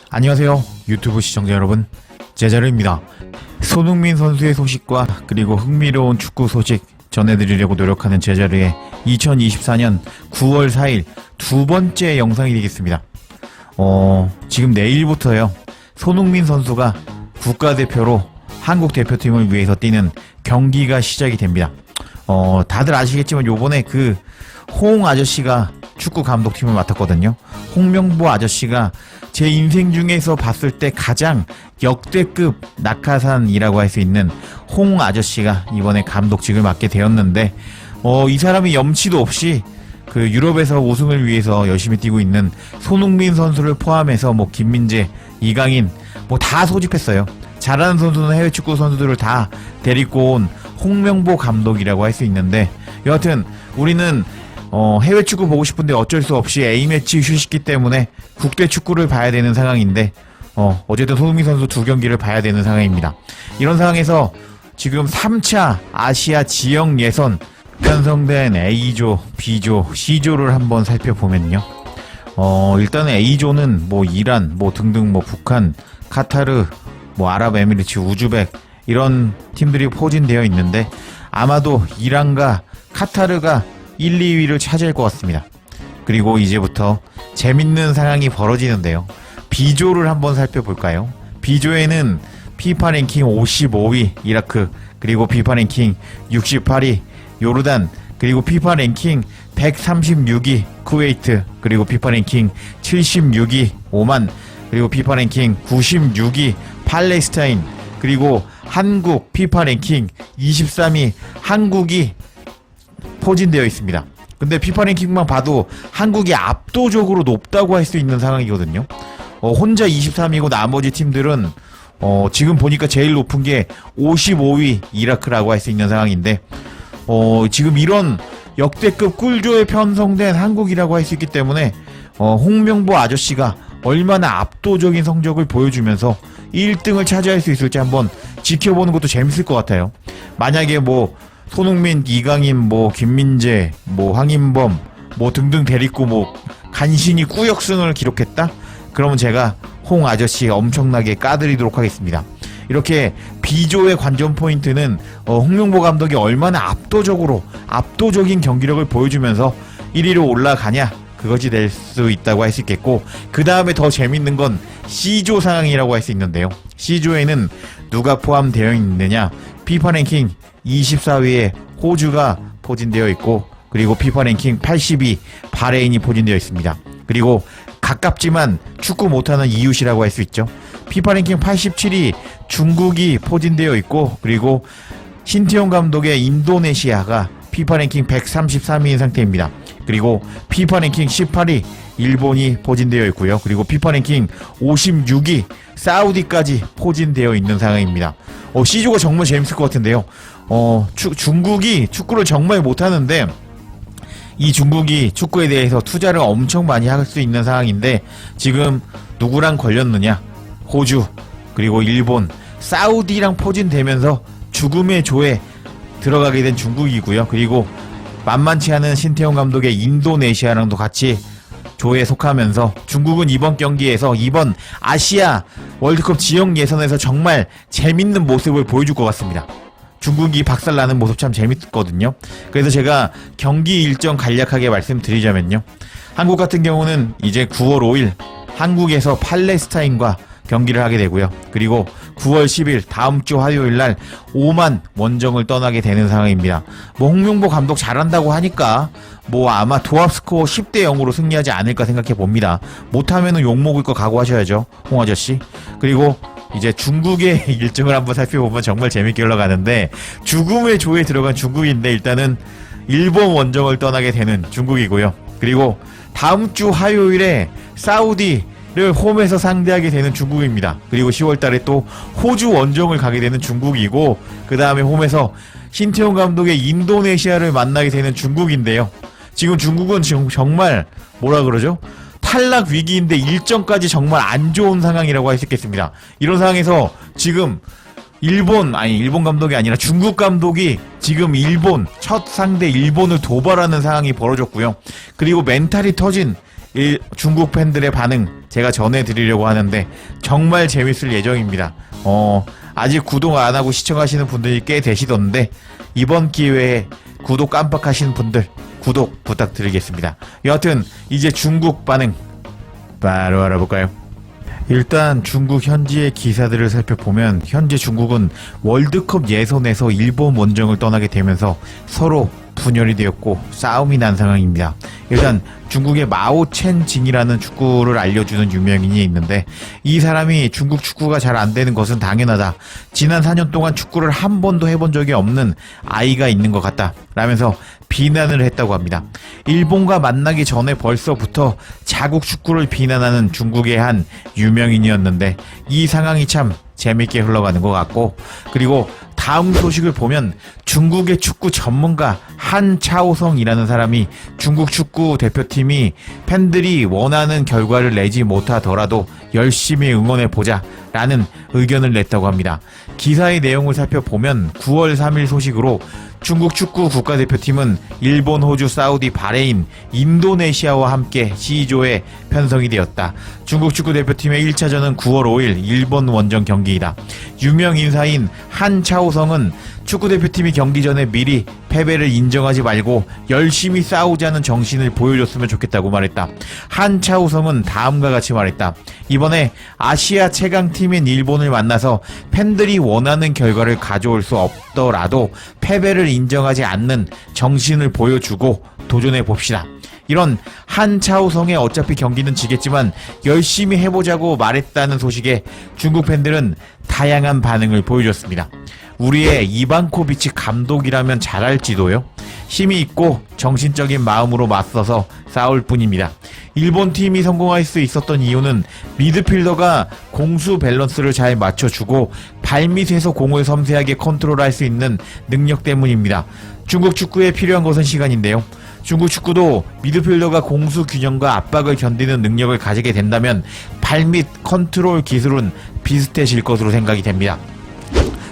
안녕하세요 유튜브 시청자 여러분, 제자르입니다. 손흥민 선수의 소식과 그리고 흥미로운 축구 소식 전해드리려고 노력하는 제자르의 2024년 9월 4일 두 번째 영상이 되겠습니다. 지금 내일부터요, 손흥민 선수가 국가대표로 한국 대표팀을 위해서 뛰는 경기가 시작이 됩니다. 다들 아시겠지만 요번에 그 홍 아저씨가 축구 감독팀을 맡았거든요. 홍명보 아저씨가 제 인생 중에서 봤을 때 가장 역대급 낙하산이라고 할 수 있는 홍 아저씨가 이번에 감독직을 맡게 되었는데, 이 사람이 염치도 없이 그 유럽에서 우승을 위해서 열심히 뛰고 있는 손흥민 선수를 포함해서 뭐 김민재, 이강인 뭐 다 소집했어요. 잘하는 선수는 해외 축구 선수들을 다 데리고 온 홍명보 감독이라고 할 수 있는데, 여하튼 우리는 해외 축구 보고 싶은데 어쩔 수 없이 A매치 휴식기 때문에 국대 축구를 봐야 되는 상황인데, 어쨌든 손흥민 선수 두 경기를 봐야 되는 상황입니다. 이런 상황에서 지금 3차 아시아 지역 예선 편성된 A조, B조, C조를 한번 살펴보면요. 일단은 A조는 뭐 이란, 뭐 등등 뭐 북한, 카타르, 뭐 아랍에미리트, 우즈벡 이런 팀들이 포진되어 있는데, 아마도 이란과 카타르가 1, 2위를 차지할 것 같습니다. 그리고 이제부터 재밌는 상황이 벌어지는데요. B조를 한번 살펴볼까요? B조에는 피파 랭킹 55위 이라크, 그리고 피파 랭킹 68위 요르단, 그리고 피파 랭킹 136위 쿠웨이트, 그리고 피파 랭킹 76위 오만, 그리고 피파 랭킹 96위 팔레스타인, 그리고 한국 피파 랭킹 23위 한국이 포진되어 있습니다. 근데 피파 랭킹만 봐도 한국이 압도적으로 높다고 할 수 있는 상황이거든요. 혼자 23위고 나머지 팀들은 지금 보니까 제일 높은 게 55위 이라크라고 할 수 있는 상황인데, 지금 이런 역대급 꿀조에 편성된 한국이라고 할 수 있기 때문에 홍명보 아저씨가 얼마나 압도적인 성적을 보여주면서 1등을 차지할 수 있을지 한번 지켜보는 것도 재밌을 것 같아요. 만약에 뭐 손흥민, 이강인, 뭐 김민재, 뭐 황인범 뭐 등등 데리고 뭐 간신히 꾸역승을 기록했다? 그러면 제가 홍 아저씨 엄청나게 까드리도록 하겠습니다. 이렇게 B조의 관전 포인트는 홍명보 감독이 얼마나 압도적인 경기력을 보여주면서 1위로 올라가냐, 그것이 될 수 있다고 할 수 있겠고, 그 다음에 더 재밌는 건 C조 상황이라고 할 수 있는데요. C조에는 누가 포함되어 있느냐, 피파 랭킹 24위에 호주가 포진되어 있고, 그리고 피파 랭킹 80위 바레인이 포진되어 있습니다. 그리고 가깝지만 축구 못하는 이웃이라고 할 수 있죠. 피파 랭킹 87위 중국이 포진되어 있고, 그리고 신태용 감독의 인도네시아가 피파 랭킹 133위인 상태입니다. 그리고 피파 랭킹 18위 일본이 포진되어 있고요. 그리고 피파 랭킹 56위 사우디까지 포진되어 있는 상황입니다. C조가 정말 재밌을 것 같은데요. 중국이 축구를 정말 못하는데, 이 중국이 축구에 대해서 투자를 엄청 많이 할 수 있는 상황인데, 지금 누구랑 걸렸느냐, 호주, 그리고 일본, 사우디랑 포진되면서 죽음의 조에 들어가게 된 중국이고요. 그리고 만만치 않은 신태용 감독의 인도네시아랑도 같이 조에 속하면서 중국은 이번 경기에서, 이번 아시아 월드컵 지역 예선에서 정말 재밌는 모습을 보여줄 것 같습니다. 중국이 박살나는 모습 참 재밌거든요. 그래서 제가 경기 일정 간략하게 말씀드리자면요, 한국 같은 경우는 이제 9월 5일 한국에서 팔레스타인과 경기를 하게 되고요. 그리고 9월 10일 다음 주 화요일 날 오만 원정을 떠나게 되는 상황입니다. 뭐 홍명보 감독 잘한다고 하니까 뭐 아마 도합 스코어 10대 0으로 승리하지 않을까 생각해 봅니다. 못하면은 욕먹을 거 각오하셔야죠, 홍 아저씨. 그리고 이제 중국의 일정을 한번 살펴보면 정말 재밌게 흘러가는데, 죽음의 조에 들어간 중국인데 일단은 일본 원정을 떠나게 되는 중국이고요. 그리고 다음 주 화요일에 사우디를 홈에서 상대하게 되는 중국입니다. 그리고 10월달에 또 호주 원정을 가게 되는 중국이고, 그 다음에 홈에서 신태용 감독의 인도네시아를 만나게 되는 중국인데요. 지금 중국은 지금 정말 뭐라 그러죠? 탈락 위기인데 일정까지 정말 안 좋은 상황이라고 할 수 있겠습니다. 이런 상황에서 지금 일본 감독이 아니라 중국 감독이 지금 첫 상대 일본을 도발하는 상황이 벌어졌고요. 그리고 멘탈이 터진 중국 팬들의 반응 제가 전해드리려고 하는데 정말 재밌을 예정입니다. 아직 구독 안 하고 시청하시는 분들이 꽤 되시던데 이번 기회에 구독 깜빡하시는 분들 구독 부탁드리겠습니다. 여하튼 이제 중국 반응 바로 알아볼까요? 일단 중국 현지의 기사들을 살펴보면 현재 중국은 월드컵 예선에서 일본 원정을 떠나게 되면서 서로 분열이 되었고 싸움이 난 상황입니다. 일단 중국의 마오첸징이라는 축구를 알려주는 유명인이 있는데 이 사람이 중국 축구가 잘 안되는 것은 당연하다. 지난 4년 동안 축구를 한 번도 해본 적이 없는 아이가 있는 것 같다 라면서 비난을 했다고 합니다. 일본과 만나기 전에 벌써부터 자국 축구를 비난하는 중국의 한 유명인이었는데 이 상황이 참 재밌게 흘러가는 것 같고, 그리고 다음 소식을 보면 중국의 축구 전문가 한차오성이라는 사람이 중국 축구 대표팀이 팬들이 원하는 결과를 내지 못하더라도 열심히 응원해보자 라는 의견을 냈다고 합니다. 기사의 내용을 살펴보면 9월 3일 소식으로 중국 축구 국가대표팀은 일본, 호주, 사우디, 바레인, 인도네시아와 함께 C조에 편성이 되었다. 중국 축구 대표팀의 1차전은 9월 5일 일본 원정 경기이다. 유명 인사인 한차오성은 축구 대표팀이 경기 전에 미리 패배를 인정하지 말고 열심히 싸우자는 정신을 보여줬으면 좋겠다고 말했다. 한차오성은 다음과 같이 말했다. 이번에 아시아 최강팀인 일본을 만나서 팬들이 원하는 결과를 가져올 수 없더라도 패배를 인정하지 않는 정신을 보여주고 도전해 봅시다. 이런 한차오성의 어차피 경기는 지겠지만 열심히 해보자고 말했다는 소식에 중국 팬들은 다양한 반응을 보여줬습니다. 우리의 이반코비치 감독이라면 잘할지도요. 힘이 있고 정신적인 마음으로 맞서서 싸울 뿐입니다. 일본 팀이 성공할 수 있었던 이유는 미드필더가 공수 밸런스를 잘 맞춰주고 발밑에서 공을 섬세하게 컨트롤할 수 있는 능력 때문입니다. 중국 축구에 필요한 것은 시간인데요. 중국 축구도 미드필더가 공수 균형과 압박을 견디는 능력을 가지게 된다면 발밑 컨트롤 기술은 비슷해질 것으로 생각이 됩니다.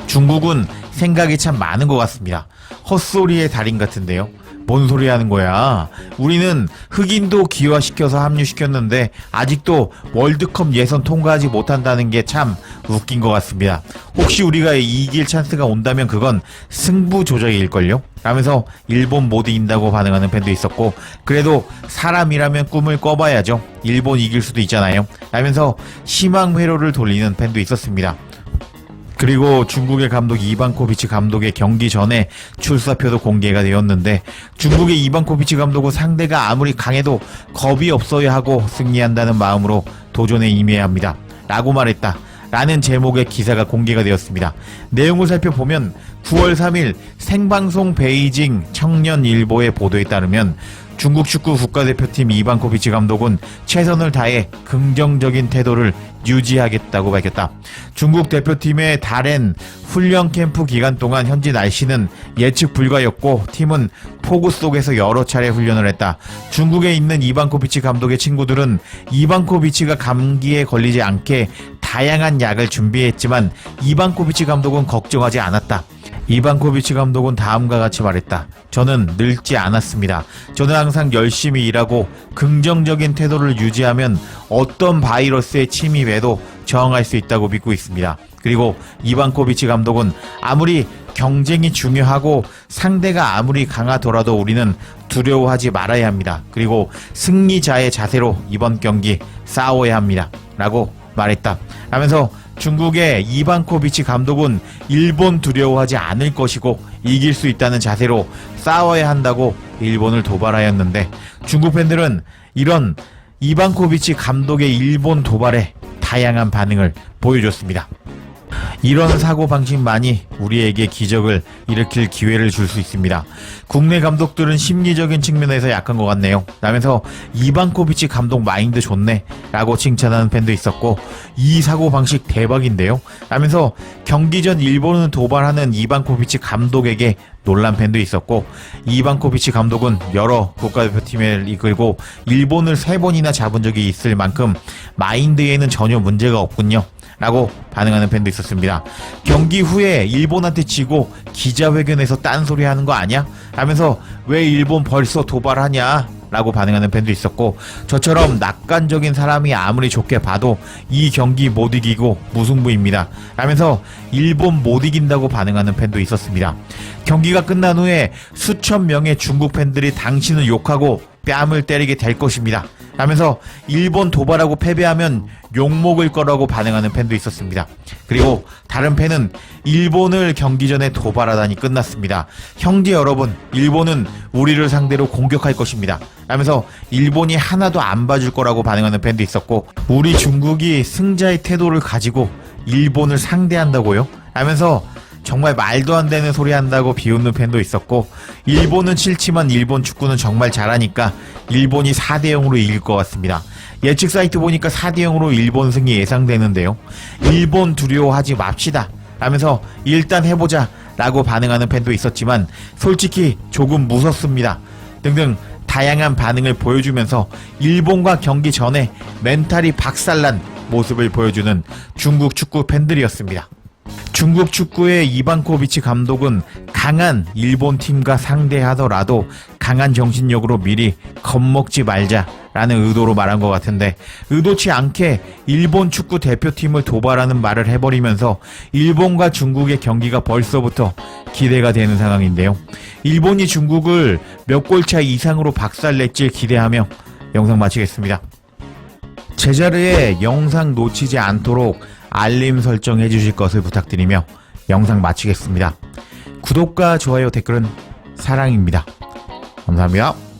중국은 생각이 참 많은 것 같습니다. 헛소리의 달인 같은데요. 뭔 소리 하는 거야? 우리는 흑인도 기화시켜서 합류시켰는데 아직도 월드컵 예선 통과하지 못한다는 게 참 웃긴 것 같습니다. 혹시 우리가 이길 찬스가 온다면 그건 승부 조작일걸요? 라면서 일본 못 이긴다고 반응하는 팬도 있었고, 그래도 사람이라면 꿈을 꿔봐야죠. 일본 이길 수도 있잖아요. 라면서 희망 회로를 돌리는 팬도 있었습니다. 그리고 중국의 감독 이반코비치 감독의 경기 전에 출사표도 공개가 되었는데 중국의 이반코비치 감독은 상대가 아무리 강해도 겁이 없어야 하고 승리한다는 마음으로 도전에 임해야 합니다. 라고 말했다. 라는 제목의 기사가 공개가 되었습니다. 내용을 살펴보면 9월 3일 생방송 베이징 청년일보의 보도에 따르면 중국 축구 국가대표팀 이반코비치 감독은 최선을 다해 긍정적인 태도를 유지하겠다고 밝혔다. 중국 대표팀의 다른 훈련 캠프 기간 동안 현지 날씨는 예측 불가였고 팀은 폭우 속에서 여러 차례 훈련을 했다. 중국에 있는 이반코비치 감독의 친구들은 이반코비치가 감기에 걸리지 않게 다양한 약을 준비했지만 이반코비치 감독은 걱정하지 않았다. 이반코비치 감독은 다음과 같이 말했다. 저는 늙지 않았습니다. 저는 항상 열심히 일하고 긍정적인 태도를 유지하면 어떤 바이러스의 침입에도 저항할 수 있다고 믿고 있습니다. 그리고 이반코비치 감독은 아무리 경쟁이 중요하고 상대가 아무리 강하더라도 우리는 두려워하지 말아야 합니다. 그리고 승리자의 자세로 이번 경기 싸워야 합니다. 라고 말했다. 라면서 중국의 이반코비치 감독은 일본 두려워하지 않을 것이고 이길 수 있다는 자세로 싸워야 한다고 일본을 도발하였는데 중국 팬들은 이런 이반코비치 감독의 일본 도발에 다양한 반응을 보여줬습니다. 이런 사고방식만이 우리에게 기적을 일으킬 기회를 줄 수 있습니다. 국내 감독들은 심리적인 측면에서 약한 것 같네요. 라면서 이반코비치 감독 마인드 좋네 라고 칭찬하는 팬도 있었고, 이 사고방식 대박인데요 라면서 경기 전 일본을 도발하는 이반코비치 감독에게 놀란 팬도 있었고, 이반코비치 감독은 여러 국가대표팀을 이끌고 일본을 3번이나 잡은 적이 있을 만큼 마인드에는 전혀 문제가 없군요 라고 반응하는 팬도 있었습니다. 경기 후에 일본한테 지고 기자회견에서 딴소리 하는 거 아니야? 라면서 왜 일본 벌써 도발하냐? 라고 반응하는 팬도 있었고, 저처럼 낙관적인 사람이 아무리 좋게 봐도 이 경기 못 이기고 무승부입니다 라면서 일본 못 이긴다고 반응하는 팬도 있었습니다. 경기가 끝난 후에 수천 명의 중국 팬들이 당신을 욕하고 뺨을 때리게 될 것입니다 라면서 일본 도발하고 패배하면 욕먹을 거라고 반응하는 팬도 있었습니다. 그리고 다른 팬은 일본을 경기 전에 도발하다니 끝났습니다. 형제 여러분, 일본은 우리를 상대로 공격할 것입니다 라면서 일본이 하나도 안 봐줄 거라고 반응하는 팬도 있었고, 우리 중국이 승자의 태도를 가지고 일본을 상대한다고요? 라면서 정말 말도 안 되는 소리 한다고 비웃는 팬도 있었고, 일본은 싫지만 일본 축구는 정말 잘하니까 일본이 4대0으로 이길 것 같습니다. 예측 사이트 보니까 4대0으로 일본 승리 예상되는데요. 일본 두려워하지 맙시다 라면서 일단 해보자 라고 반응하는 팬도 있었지만 솔직히 조금 무섭습니다 등등 다양한 반응을 보여주면서 일본과 경기 전에 멘탈이 박살난 모습을 보여주는 중국 축구 팬들이었습니다. 중국 축구의 이반코비치 감독은 강한 일본 팀과 상대하더라도 강한 정신력으로 미리 겁먹지 말자라는 의도로 말한 것 같은데, 의도치 않게 일본 축구 대표팀을 도발하는 말을 해버리면서 일본과 중국의 경기가 벌써부터 기대가 되는 상황인데요. 일본이 중국을 몇 골 차 이상으로 박살낼지 기대하며 영상 마치겠습니다. 제자리에 영상 놓치지 않도록 알림 설정해 주실 것을 부탁드리며 영상 마치겠습니다. 구독과 좋아요, 댓글은 사랑입니다. 감사합니다.